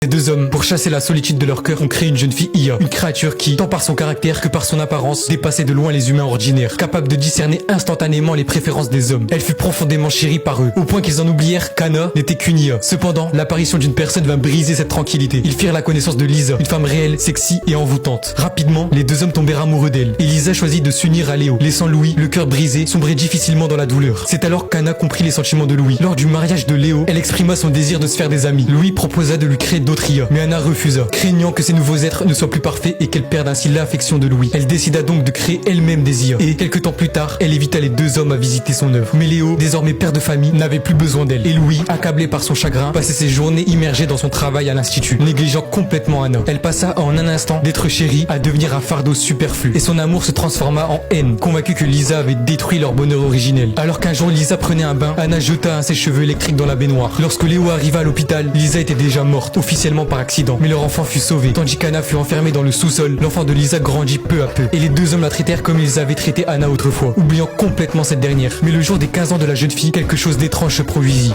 Les deux hommes, pour chasser la solitude de leur cœur, ont créé une jeune fille Ia, une créature qui, tant par son caractère que par son apparence, dépassait de loin les humains ordinaires, capable de discerner instantanément les préférences des hommes. Elle fut profondément chérie par eux, au point qu'ils en oublièrent qu'Anna n'était qu'une Ia. Cependant, l'apparition d'une personne va briser cette tranquillité. Ils firent la connaissance de Lisa, une femme réelle, sexy et envoûtante. Rapidement, les deux hommes tombèrent amoureux d'elle, et Lisa choisit de s'unir à Léo, laissant Louis, le cœur brisé, sombrer difficilement dans la douleur. C'est alors qu'Anna comprit les sentiments de Louis. Lors du mariage de Léo, elle exprima son désir de se faire des amis. Louis proposa de lui créer d'autres Ia, mais Anna refusa, craignant que ces nouveaux êtres ne soient plus parfaits et qu'elle perde ainsi l'affection de Louis. Elle décida donc de créer elle-même des Ia, et quelques temps plus tard, elle évita les deux hommes à visiter son œuvre. Mais Léo, désormais père de famille, n'avait plus besoin d'elle, et Louis, accablé par son chagrin, passait ses journées immergé dans son travail à l'institut, négligeant complètement Anna. Elle passa en un instant d'être chérie à devenir un fardeau superflu, et son amour se transforma en haine, convaincue que Lisa avait détruit leur bonheur originel. Alors qu'un jour Lisa prenait un bain, Anna jeta un sèche-cheveux électrique dans la baignoire. Lorsque Léo arriva à l'hôpital, Lisa était déjà morte, officiellement par accident, mais leur enfant fut sauvé, tandis qu'Anna fut enfermée dans le sous-sol. L'enfant de Lisa grandit peu à peu, et les deux hommes la traitèrent comme ils avaient traité Anna autrefois, oubliant complètement cette dernière. Mais le jour des 15 ans de la jeune fille, quelque chose d'étrange se produisit.